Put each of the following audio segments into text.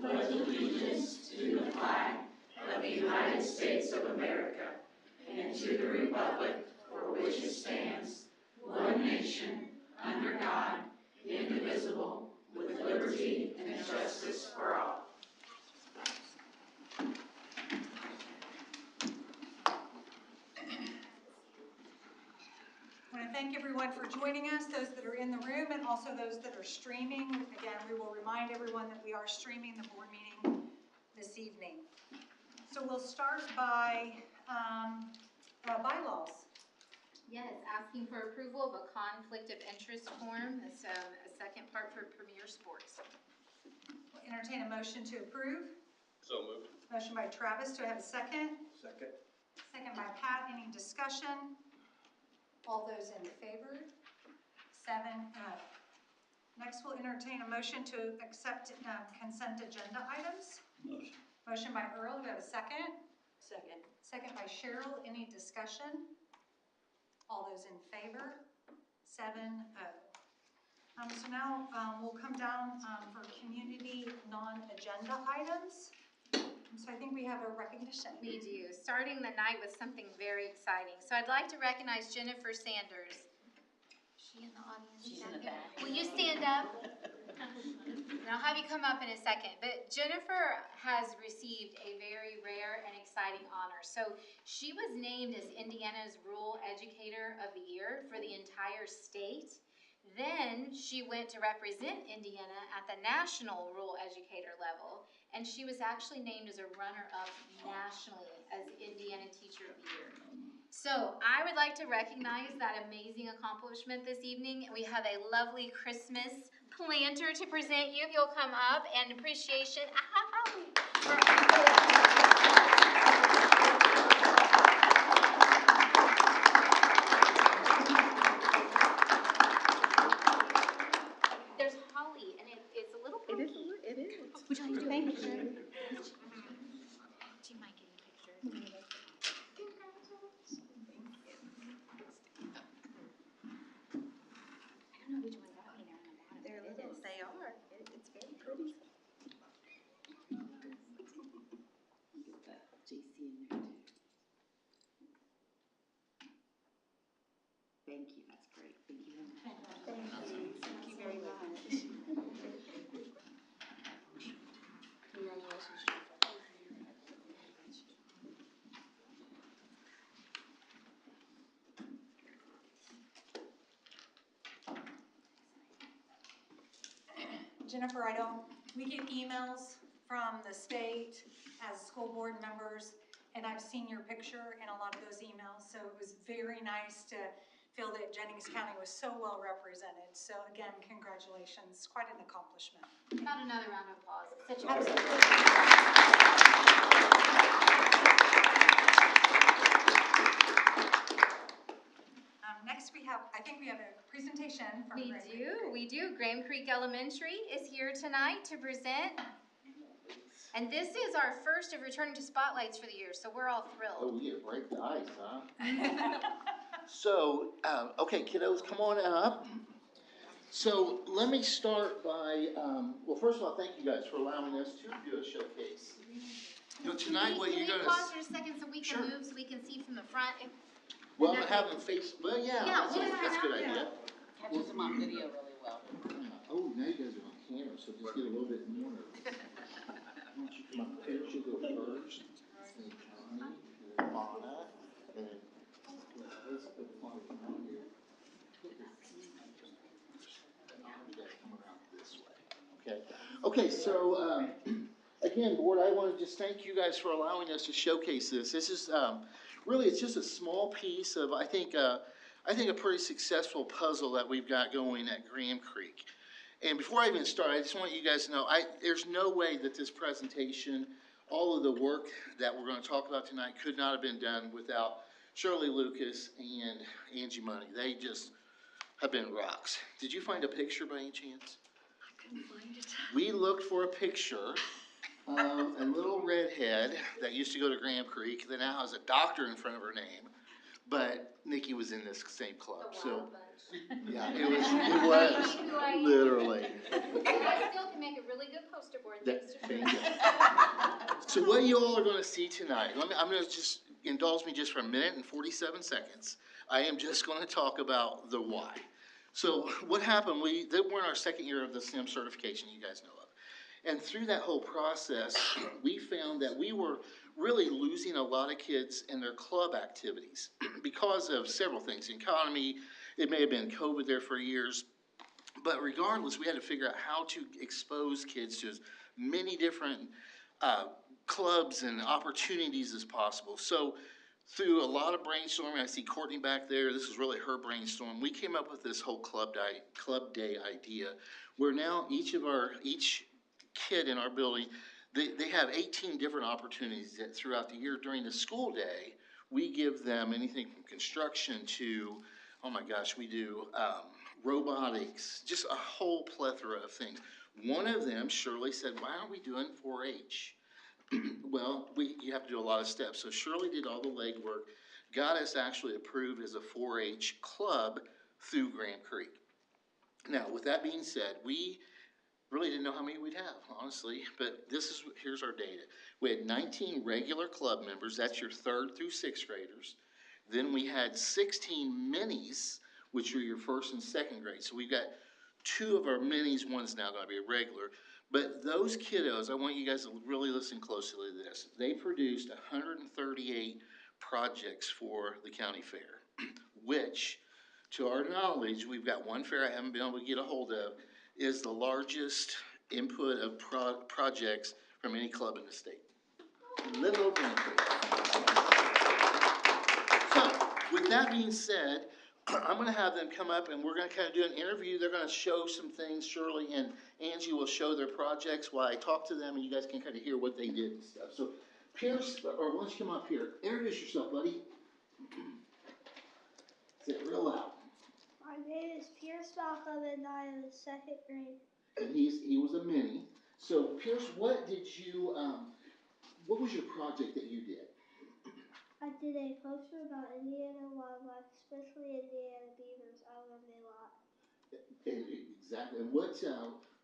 pledge allegiance to the flag of the United States of America and to the republic for which it stands, one nation, under God, indivisible, with liberty and justice for all. I want to thank everyone for joining us, those that are in the room and also those that are streaming. Again, we will remind everyone that we are streaming the board meeting this evening. So we'll start by bylaws. Yes, asking for approval of a conflict of interest form. That's a second part for Premier Sports. We'll entertain a motion to approve. So moved. Motion by Travis. Do I have a second? Second. Second by Pat. Any discussion? All those in favor? 7-0. Next, we'll entertain a motion to accept consent agenda items. Motion. Motion by Earl. Do we have a second? Second. Second by Cheryl. Any discussion? All those in favor? 7-0. So now we'll come down for community non-agenda items. So I think we have a recognition. We do. Starting the night with something very exciting. So I'd like to recognize Jennifer Sanders. Is she in the audience? She's in the back. Will you stand up? And I'll have you come up in a second. But Jennifer has received a very rare and exciting honor. So she was named as Indiana's Rural Educator of the Year for the entire state. Then she went to represent Indiana at the national rural educator level, and she was actually named as a runner-up nationally as Indiana Teacher of the Year. So I would like to recognize that amazing accomplishment this evening. We have a lovely Christmas planter to present you. If you'll come up, and appreciation. There's holly, and it's a little punky. It is. Would you like to take a picture? Do you mind getting a picture? I don't know which one's out here on the bottom. They're It little. is. They are. It's very pretty. Get that JC in there too. Thank you. That's great. Thank you very much. Thank you very much. Congratulations. Jennifer, we get emails from the state as school board members, and I've seen your picture in a lot of those emails, so it was very nice to feel that Jennings County was so well represented. So again, congratulations, quite an accomplishment. About another round of applause. Such a Next, I think we have a presentation from We Graham do. Creek. We do. Graham Creek Elementary is here tonight to present. And this is our first of returning to spotlights for the year, so we're all thrilled. Oh, we get to break the ice, huh? So, okay, kiddos, come on up. So let me start by, well, first of all, thank you guys for allowing us to do a showcase. You know, tonight what you're Can we gonna, pause for a second so we can move, so we can see from the front? well, have them face, well, yeah, that's a good idea. Catches them on video really well. Oh, now you guys are on camera, so just get a little bit more. Why don't you come up here, she'll go first, then Johnny, then Fauna, and then let's put Fauna right here. You guys come around this way, okay? Okay, so, again, board, I want to just thank you guys for allowing us to showcase this. This is, really, it's just a small piece of, I think a pretty successful puzzle that we've got going at Graham Creek. And before I even start, I just want you guys to know, there's no way that this presentation, all of the work that we're going to talk about tonight could not have been done without Shirley Lucas and Angie Money. They just have been rocks. Did you find a picture by any chance? I couldn't find it. We looked for a picture of a little redhead that used to go to Graham Creek that now has a doctor in front of her name. But Nikki was in this same club, so yeah, it was literally. I still can make a really good poster board, That- thanks to thank Chris. you. So what you all are gonna see tonight, I'm gonna just, indulge me just for a minute and 47 seconds. I am just gonna talk about the why. So what happened, we're in our second year of the STEM certification you guys know of. And through that whole process, we found that we were really losing a lot of kids in their club activities because of several things. Economy, it may have been COVID there for years, but regardless, we had to figure out how to expose kids to as many different clubs and opportunities as possible. So through a lot of brainstorming, I see Courtney back there, this is really her brainstorm, we came up with this whole club day idea, where now each kid in our building, they have 18 different opportunities that throughout the year during the school day, we give them anything from construction to, oh my gosh, we do robotics, just a whole plethora of things. One of them, Shirley, said, why aren't we doing 4-H? Well, you have to do a lot of steps. So Shirley did all the legwork, got us actually approved as a 4-H club through Grand Creek. Now, with that being said, we really didn't know how many we'd have, honestly, but here's our data. We had 19 regular club members, that's your 3rd through 6th graders. Then we had 16 minis, which are your 1st and 2nd grade. So we've got 2 of our minis, one's now gonna be a regular. But those kiddos, I want you guys to really listen closely to this. They produced 138 projects for the county fair, which, to our knowledge, we've got one fair I haven't been able to get a hold of, is the largest input of projects from any club in the state. Little input. So, with that being said, I'm gonna have them come up and we're gonna kind of do an interview. They're gonna show some things. Shirley and Angie will show their projects while I talk to them and you guys can kind of hear what they did and stuff. So, Pierce, or why don't you come up here? Introduce yourself, buddy. Say it real loud. My name is Pierce Malcolm and I am in 2nd grade. And he was a mini. So Pierce, what was your project that you did? I did a poster about Indiana wildlife, especially Indiana beavers. I love them a lot. Exactly. And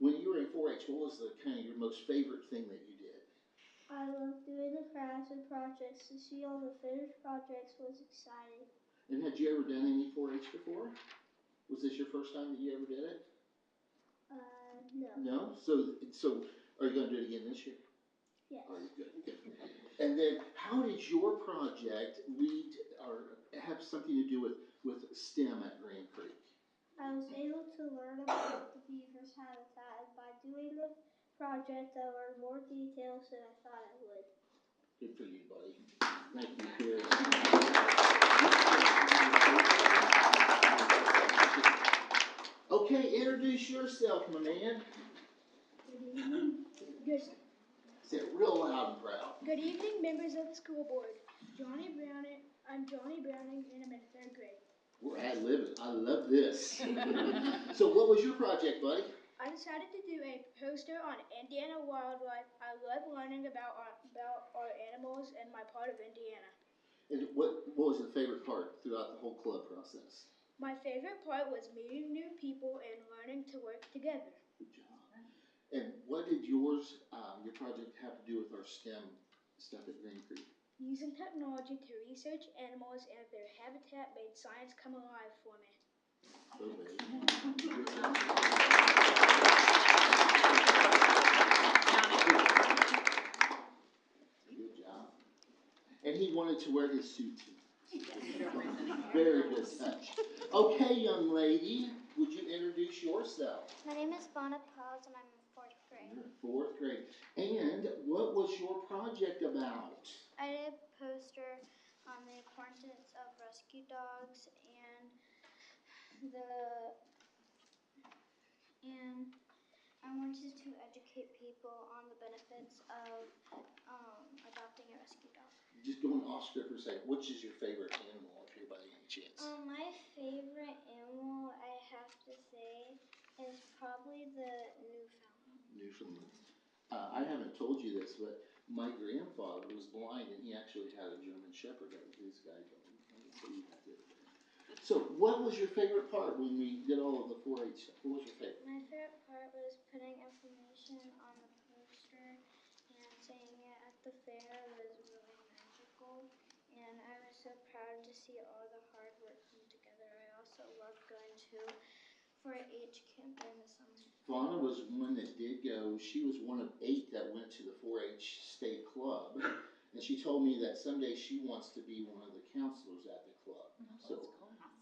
when you were in 4-H, what was the kind of your most favorite thing that you did? I love doing the crafts and projects. To see all the finished projects was exciting. And had you ever done any 4-H before? Was this your first time that you ever did it? No. No? So are you going to do it again this year? Yes. All right, good. And then how did your project lead or have something to do with STEM at Grand Creek? I was able to learn about the beaver's habitat, and by doing the project, I learned more details than I thought I would. Good for you, buddy. Thank you, Pierce. Okay, introduce yourself, my man. Good evening. Say it real loud and proud. Good evening, members of the school board. I'm Johnny Browning, and I'm in 3rd grade. We're ad-libbing. I love this. So what was your project, buddy? I decided to do a poster on Indiana wildlife. I love learning about our animals and my part of Indiana. And what was the favorite part throughout the whole club process? My favorite part was meeting new people and learning to work together. Good job. And what did your project have to do with our STEM stuff at Grand Creek? Using technology to research animals and their habitat made science come alive for me. Good job. And he wanted to wear his suit too. Very good touch. Okay, young lady, would you introduce yourself? My name is Vonna Paz and I'm in 4th grade. You're in 4th grade. And what was your project about? I did a poster on the importance of rescue dogs and I wanted to educate people on the benefits of adopting a rescue dog. Just going off script for a second, which is your favorite animal up here by any chance? My favorite animal, I have to say, is probably the Newfoundland. Newfoundland. I haven't told you this, but my grandfather was blind and he actually had a German Shepherd that was his guide dog. So what was your favorite part when we did all of the 4-H stuff? What was your favorite? My favorite part was putting information on the Seeing it at the fair was really magical, and I was so proud to see all the hard work come together. I also loved going to 4-H camp during the summer. Fauna was one that did go. She was one of 8 that went to the 4-H state club. And she told me that someday she wants to be one of the counselors at the club. So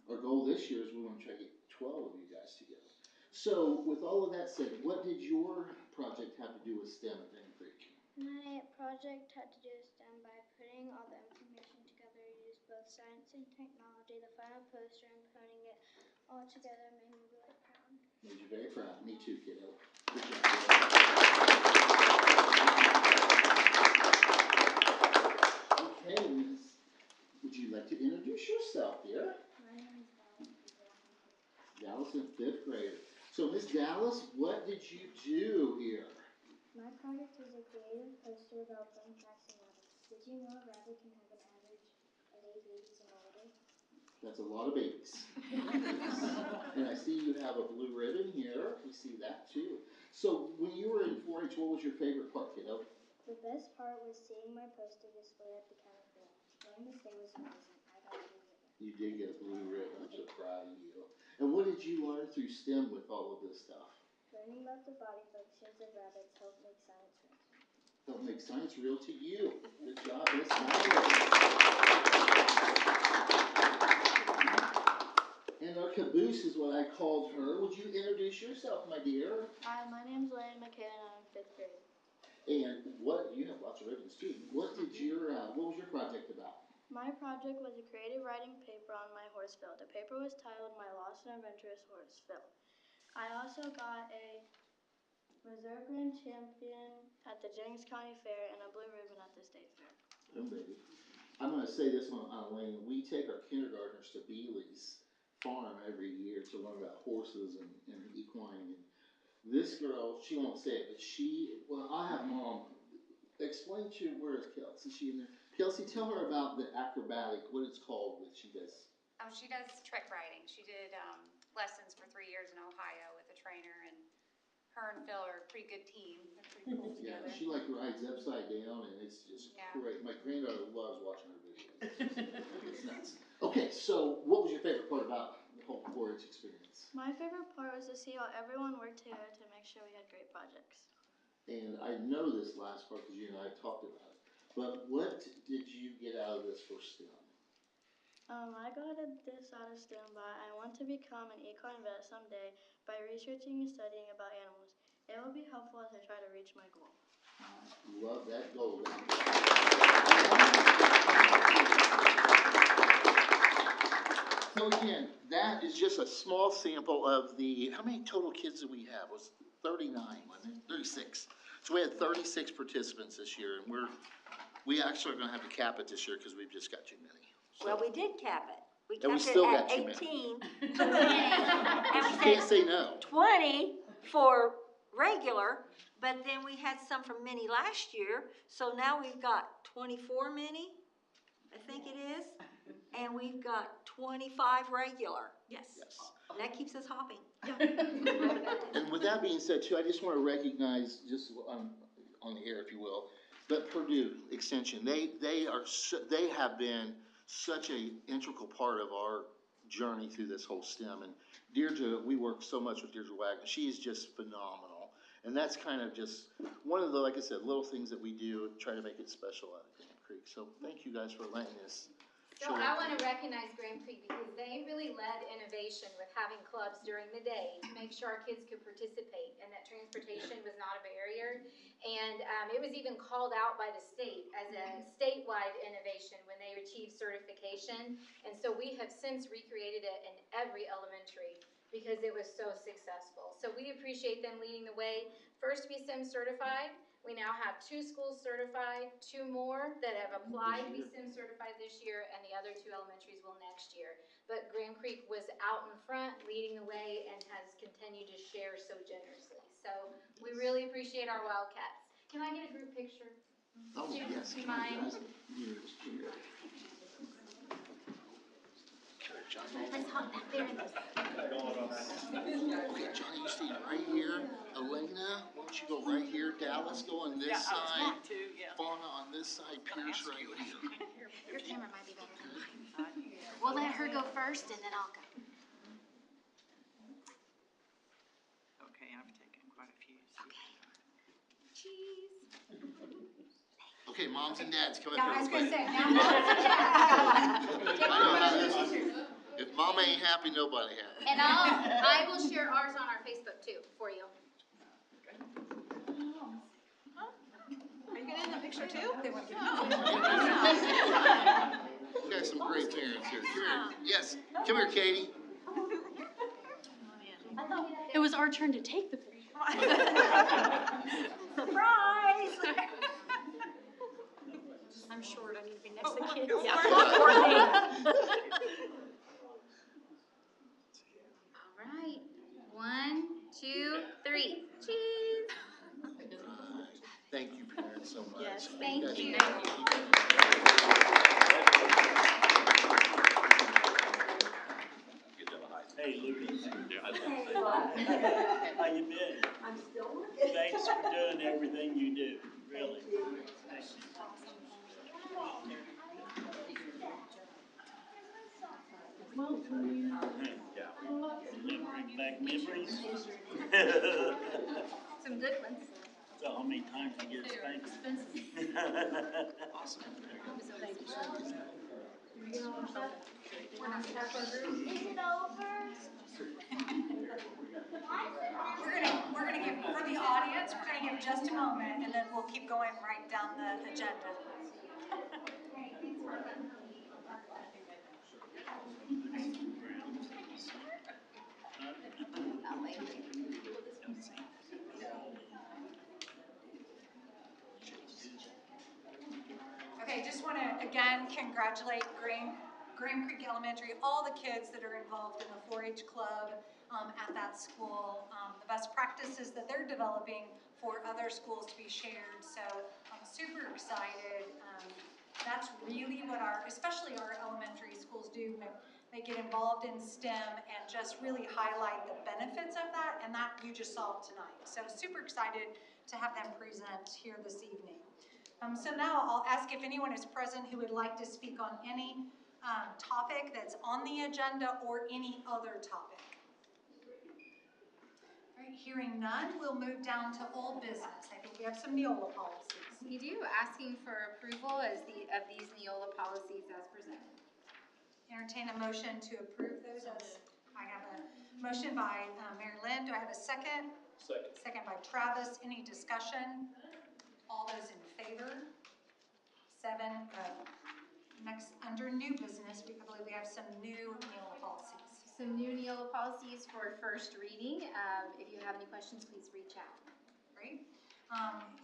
our goal this year is we want to try to get 12 of you guys together. So with all of that said, what did your project have to do with STEM at Green Creek? My project had to do with STEM by putting all the information together. I used both science and technology. The final poster and putting it all together made me really proud. Made you very proud. Me too, kiddo. Good job. Okay, Miss, would you like to introduce yourself, dear? My name is Dallas in 5th grade. So, Miss Dallas, what did you do here? My project was a creative poster about fun facts and rabbits. Did you know a rabbit can have an average of 8 babies in a litter? That's a lot of babies. And I see you have a blue ribbon here. We see that too. So when you were in 4-H, what was your favorite part, kiddo? The best part was seeing my poster display at the county fair. Learning to stay was amazing. I got a blue ribbon. You did get a blue ribbon. I'm so proud of you. And what did you learn through STEM with all of this stuff? Learning about the body functions of rabbits helped make science real. Help make science real to you. Good job, Miss Dallas. And our caboose is what I called her. Would you introduce yourself, my dear? Hi, my name's Lane McKay and I'm in 5th grade. And you have lots of ribbons too. What was your project about? My project was a creative writing paper on my horse Phil. The paper was titled My Lost and Adventurous Horse Phil. I also got a Reserve Grand Champion at the Jennings County Fair and a blue ribbon at the state fair. Oh, baby. I'm going to say this one on Lane. We take our kindergartners to Bealey's farm every year to learn about horses and equine. And this girl, she won't say it, but I have Mom explain to where is Kelsey? Is she in there? Kelsey, tell her about the acrobatic, what it's called, what she does. She does trick riding. She did lessons for 3 years in Ohio with a trainer, and her and Phil are a pretty good team. They're pretty cool Yeah, together. she rides upside down, and it's just great. My granddaughter loves watching her videos. It's nuts. Okay, so what was your favorite part about the whole 4-H experience? My favorite part was to see how everyone worked together to make sure we had great projects. And I know this last part because you and I talked about it, but what did you get out of this for STEM? I got this out of STEM by I want to become an equine vet someday by researching and studying about animals. It will be helpful as I try to reach my goal. Love that goal. So again, that is just a small sample of how many total kids did we have? It was 39, wasn't it? 36. So we had 36 participants this year, and we actually are going to have to cap it this year because we've just got too many. So. Well, we did cap it. We And we capped still it got at too many. 18. And we Can't said say no. 20 for regular, but then we had some from mini last year, so now we've got 24 mini, I think it is, and we've got 25 regular. Yes. And that keeps us hopping. And with that being said, too, I just want to recognize, just on the air, if you will, that Purdue Extension, they have been such an integral part of our journey through this whole STEM. And Deirdre, we work so much with Deirdre Wagner. She is just phenomenal. And that's kind of just one of the, like I said, little things that we do to try to make it special out of Grand Creek. So thank you guys for letting us. So I want to recognize Grand Creek because they really led innovation with having clubs during the day to make sure our kids could participate and that transportation was not a barrier. And it was even called out by the state as a statewide innovation when they achieved certification. And so we have since recreated it in every elementary because it was so successful. So we appreciate them leading the way. First to be SIM certified. We now have 2 schools certified, 2 more that have applied to be SIM certified this year, and the other 2 elementaries will next year. But Grand Creek was out in front, leading the way, and has continued to share so generously. So we really appreciate our Wildcats. Can I get a group picture? Oh, yes. Do you mind? Here's Jared. Johnny. Let's hop back there. Okay, Johnny, you stay right here. Elena, why don't you go right here? Dallas, go on this side. Fauna on this side. Pierce right here. Your camera might be better than mine. We'll let her go first and then I'll go. Okay, I've taken quite a few. Okay. Cheese. Okay, moms and dads, come Yeah, up I was here. gonna say, now, I know how this is. If mama ain't happy, nobody happy. And I will share ours on our Facebook too for you. Are you getting in the picture too? they want to You got some great parents here. Come here. Yes, come here, Katie. It was our turn to take the picture. Surprise! I'm short, I need to be next to the kids. All right. 1, 2, 3. Cheese. Thank you, parents, so much. Yes, thank guys you. are Hey, Lucas. Hey, How you been? I'm still working. Thanks for doing everything you do, really. Bring back memories. Some good ones. So how many times you get spanked? awesome. Is it over? we're gonna give, for the audience, we're gonna give just a moment, and then we'll keep going right down the agenda. Okay, just want to again congratulate Graham Creek Elementary, all the kids that are involved in the 4-H club at that school, the best practices that they're developing for other schools to be shared. So I'm super excited. That's really what especially our elementary schools do. They get involved in STEM and just really highlight the benefits of that, and that you just saw tonight. So super excited to have them present here this evening. So now I'll ask if anyone is present who would like to speak on any topic that's on the agenda or any other topic. All right, hearing none, we'll move down to old business. I think we have some Neola policies. We do, asking for approval of these Neola policies as presented. Entertain a motion to approve those. I have a motion by Mary Lynn. Do I have a second? Second. Second by Travis. Any discussion? All those in favor? 7. Next, under new business, I believe we have some new Neola policies. Some new Neola policies for first reading. If you have any questions, please reach out. Great.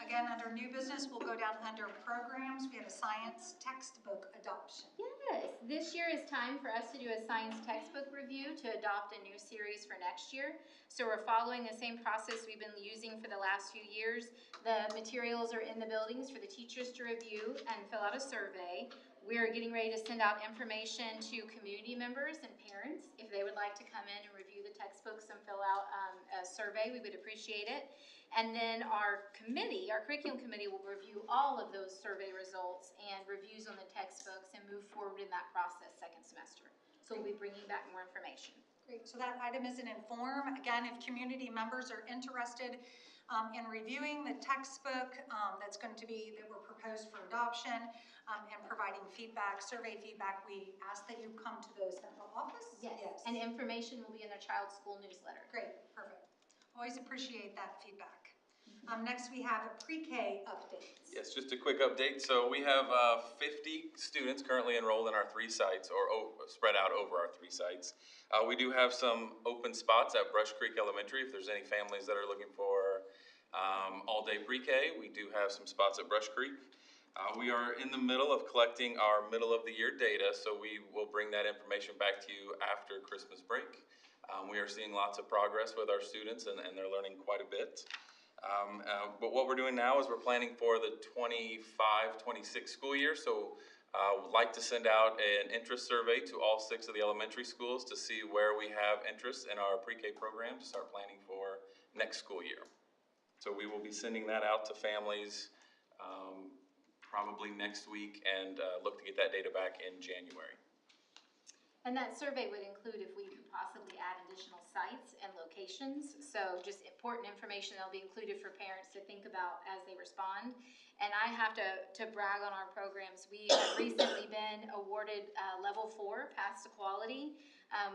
Again, under new business, we'll go down under programs. We have a science textbook adoption. Yes, this year is time for us to do a science textbook review to adopt a new series for next year. So we're following the same process we've been using for the last few years. The materials are in the buildings for the teachers to review and fill out a survey. We're getting ready to send out information to community members and parents. If they would like to come in and review the textbooks and fill out a survey, we would appreciate it. And then our committee, our curriculum committee, will review all of those survey results and reviews on the textbooks and move forward in that process second semester. So we'll be bringing back more information. Great, so that item is an inform. Again, if community members are interested in reviewing the textbook that were proposed for adoption and providing feedback, survey feedback, we ask that you come to the central office. Yes. And information will be in the child's school newsletter. Great, perfect. Always appreciate that feedback. Next, we have pre-K updates. Yes, just a quick update. So we have 50 students currently enrolled in our 3 sites, or spread out over our 3 sites. We do have some open spots at Brush Creek Elementary. If there's any families that are looking for all-day pre-K, we do have some spots at Brush Creek. We are in the middle of collecting our middle-of-the-year data, so we will bring that information back to you after Christmas break. We are seeing lots of progress with our students, and they're learning quite a bit. But what we're doing now is we're planning for the 25-26 school year. So Would like to send out an interest survey to all 6 of the elementary schools to see where we have interest in our pre-K program to start planning for next school year. So we will be sending that out to families probably next week and look to get that data back in January. And that survey would include if we could possibly add additional sites and locations. So just important information that'll be included for parents to think about as they respond. And I have to brag on our programs. We have recently been awarded level 4, Paths to Quality,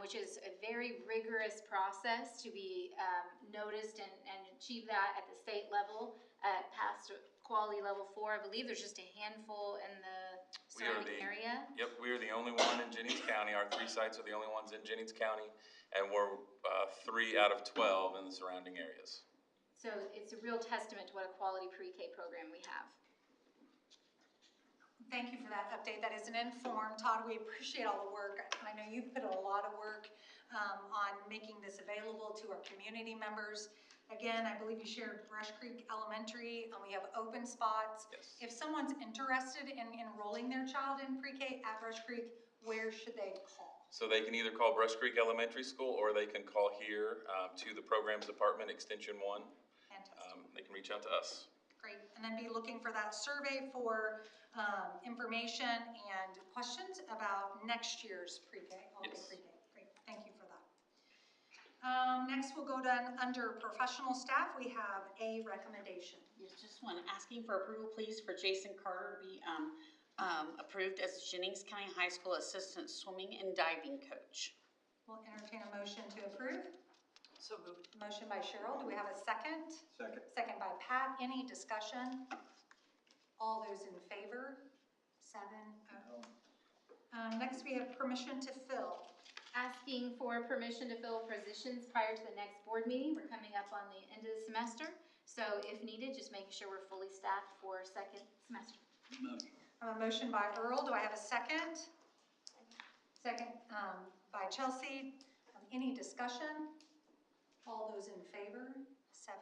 which is a very rigorous process to be noticed and achieve that at the state level at Paths to Quality level 4. I believe there's just a handful in the surrounding area. Yep, we are the only one in Jennings County. Our 3 sites are the only ones in Jennings County, and we're 3 out of 12 in the surrounding areas. So it's a real testament to what a quality pre-K program we have. Thank you for that update. That is an informed. Todd, we appreciate all the work. I know you've put a lot of work on making this available to our community members. Again, I believe you shared Brush Creek Elementary, and we have open spots. Yes. If someone's interested in enrolling their child in pre-K at Brush Creek, where should they call? So they can either call Brush Creek Elementary School, or they can call here to the Programs Department, Extension 1. Fantastic. They can reach out to us. Great. And then be looking for that survey for information and questions about next year's pre-K, all-day Yes. pre-K. Great. Thank you for that. Next, we'll go down under professional staff. We have a recommendation. Yes, just one, asking for approval, please, for Jason Carter to be approved as Jennings County High School Assistant Swimming and Diving Coach. We'll entertain a motion to approve. So moved. Motion by Cheryl. Do we have a second? Second. Second by Pat. Any discussion? All those in favor? 7-0. Next, we have permission to fill. Asking for permission to fill positions prior to the next board meeting. We're coming up on the end of the semester. So if needed, just making sure we're fully staffed for second semester. A motion by Earl. Do I have a second? Second by Chelsea. Any discussion? All those in favor? 7-0.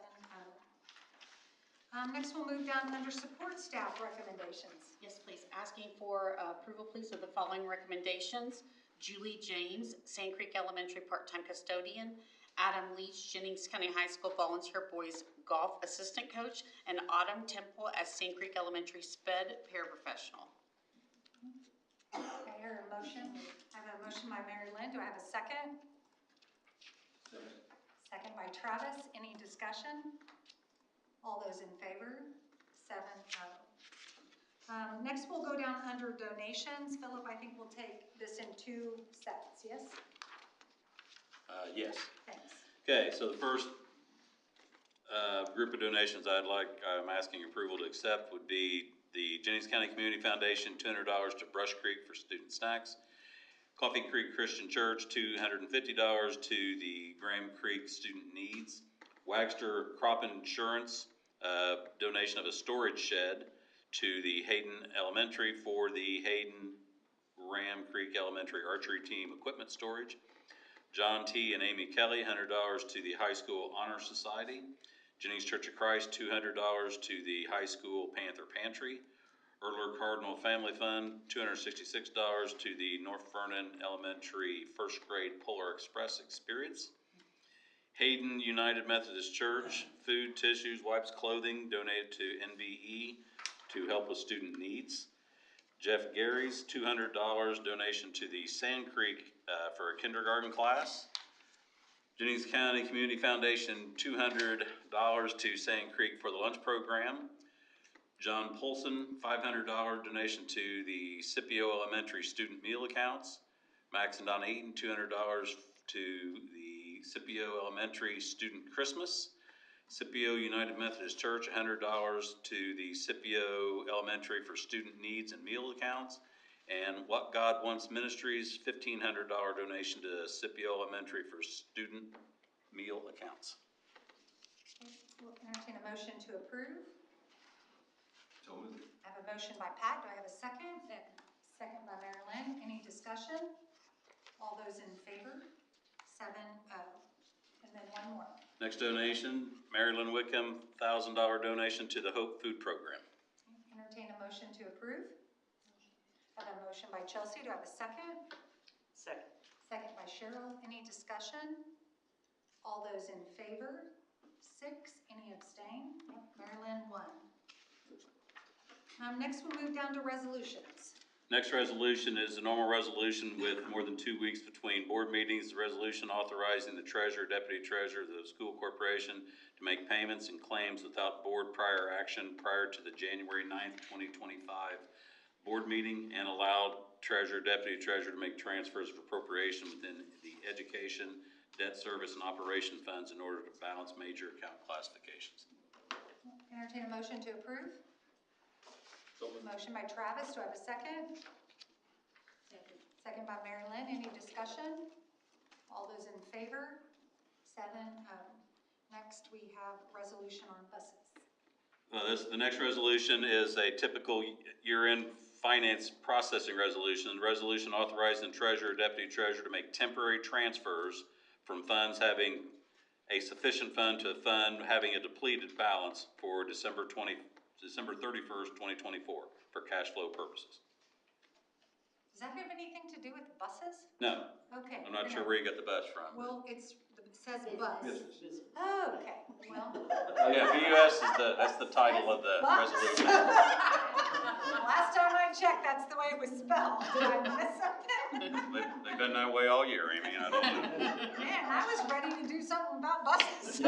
Next, we'll move down under support staff recommendations. Yes, please, asking for approval, please, of the following recommendations. Julie James, Sand Creek Elementary part-time custodian. Adam Leach, Jennings County High School volunteer boys golf assistant coach. And Autumn Temple as Sand Creek Elementary sped paraprofessional. I hear a motion. I have a motion by Mary Lynn. Do I have a second? Second by Travis. Any discussion? All those in favor? 7-0. Next, we'll go down under donations. Philip, I think we'll take this in 2 sets, yes? Yes. Thanks. Okay, so the first group of donations I'm asking approval to accept would be the Jennings County Community Foundation, $200 to Brush Creek for student snacks. Coffee Creek Christian Church, $250 to the Graham Creek Student Needs. Wagster Crop Insurance, donation of a storage shed to the Hayden Elementary for the Hayden Ram Creek Elementary Archery Team equipment storage. John T. and Amy Kelly, $100 to the High School Honor Society. Jennings Church of Christ, $200 to the High School Panther Pantry. Erler Cardinal Family Fund, $266 to the North Vernon Elementary First Grade Polar Express Experience. Hayden United Methodist Church, food, tissues, wipes, clothing donated to NVE to help with student needs. Jeff Gary's $200 donation to the Sand Creek for a kindergarten class. Jennings County Community Foundation, $200 to Sand Creek for the lunch program. John Polson, $500 donation to the Scipio Elementary student meal accounts. Max and Donna Eaton, $200 to the Scipio Elementary student Christmas. Scipio United Methodist Church, $100 to the Scipio Elementary for student needs and meal accounts. And What God Wants Ministries, $1,500 donation to Scipio Elementary for student meal accounts. We'll entertain a motion to approve. So moved. I have a motion by Pat. Do I have a second? Second by Mary Lynn. Any discussion? All those in favor? 7-0. And then one more. Next donation, Mary Lynn Wickham, $1,000 donation to the Hope Food Program. Entertain a motion to approve. I have a motion by Chelsea. Do I have a second? Second. Second by Cheryl. Any discussion? All those in favor? 6. Any abstain? Mary Lynn, 1. Next we'll move down to resolutions. Next resolution is a normal resolution with more than 2 weeks between board meetings. The resolution authorizing the treasurer, deputy treasurer of the school corporation to make payments and claims without board prior action prior to the January 9th, 2025 board meeting, and allowed treasurer, deputy treasurer to make transfers of appropriation within the education, debt service, and operation funds in order to balance major account classifications. Entertain a motion to approve. Motion by Travis. Do I have a second? Second. Second by Mary Lynn. Any discussion? All those in favor? 7-0. Next we have resolution on buses. The next resolution is a typical year-end finance processing resolution. The resolution authorizing the treasurer, deputy treasurer to make temporary transfers from funds having a sufficient fund to a fund having a depleted balance for December 31st, 2024 for cash flow purposes. Does that have anything to do with buses? No, Okay. I'm not sure where you got the bus from. Well, it says bus. Oh, okay. Well. Yeah, BUS is that's the title of the resolution. Last time I checked, that's the way it was spelled. Did I miss something? They've been that way all year, Amy. I don't know. Man, I was ready to do something about buses.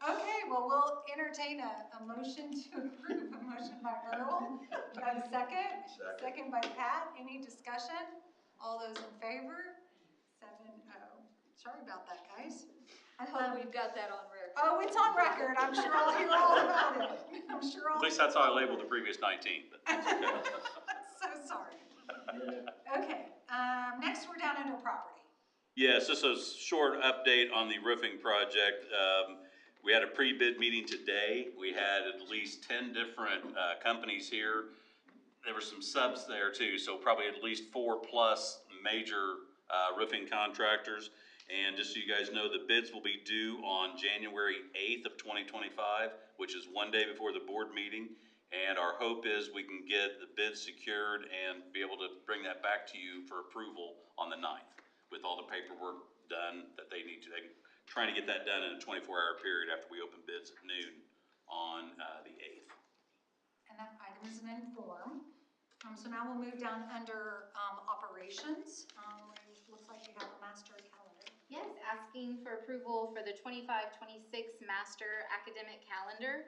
Okay, well, we'll entertain a motion to approve. A motion by Earl. Do I have a second? Second by Pat. Any discussion? All those in favor? 7-0. Sorry about that, guys. I hope we've got that on record. Oh, it's on record. I'm sure I'll hear all about it. I'm sure At least that's how I labeled the previous 19. But that's okay. So sorry. Okay, next we're down under property. Yes, just a short update on the roofing project. We had a pre-bid meeting today. We had at least 10 different companies here. There were some subs there too, so probably at least 4+ major roofing contractors. And just so you guys know, the bids will be due on January 8th of 2025, which is one day before the board meeting. And our hope is we can get the bids secured and be able to bring that back to you for approval on the 9th with all the paperwork done that they need to. They're trying to get that done in a 24-hour period after we open bids at noon on the 8th. And that item is an inform. So now we'll move down under operations. Looks like you have a master calendar. Yes, asking for approval for the 25-26 master academic calendar.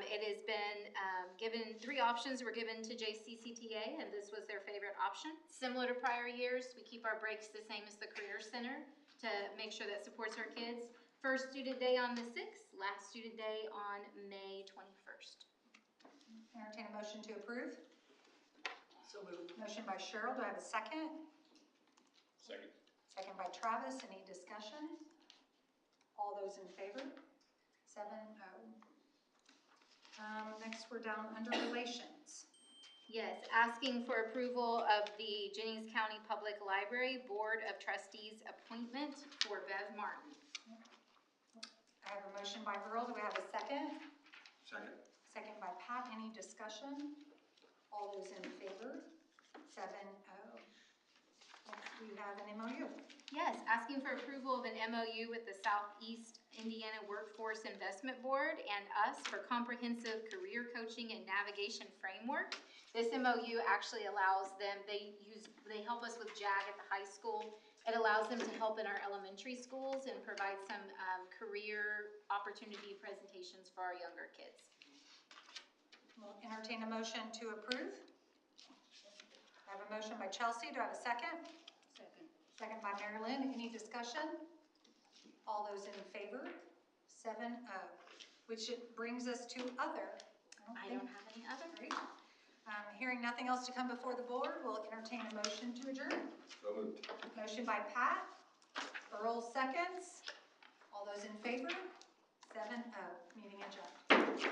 It has been given 3 options were given to JCCTA, and this was their favorite option. Similar to prior years, we keep our breaks the same as the Career Center to make sure that supports our kids. First student day on the 6th, last student day on May 21st. Entertain a motion to approve. So moved. Motion by Cheryl. Do I have a second? Second. Second by Travis. Any discussion? All those in favor? 7-0. Next we're down under relations. Yes, asking for approval of the Jennings County Public Library Board of Trustees appointment for Bev Martin. I have a motion by Earl. Do we have a second? Second. Second by Pat. Any discussion? All those in favor? 7-0. Next we have an MOU. Yes, asking for approval of an MOU with the Southeast Indiana Workforce Investment Board and us for comprehensive career coaching and navigation framework. This MOU actually allows them, they help us with JAG at the high school. It allows them to help in our elementary schools and provide some career opportunity presentations for our younger kids. We'll entertain a motion to approve. I have a motion by Chelsea. Do I have a second? Second. Second by Mary Lynn. Any discussion? All those in favor? 7-0. Which brings us to other. I don't have any other. Great. Hearing nothing else to come before the board, we'll entertain a motion to adjourn. So moved. Motion by Pat. Earl seconds. All those in favor? 7-0. Meeting adjourned.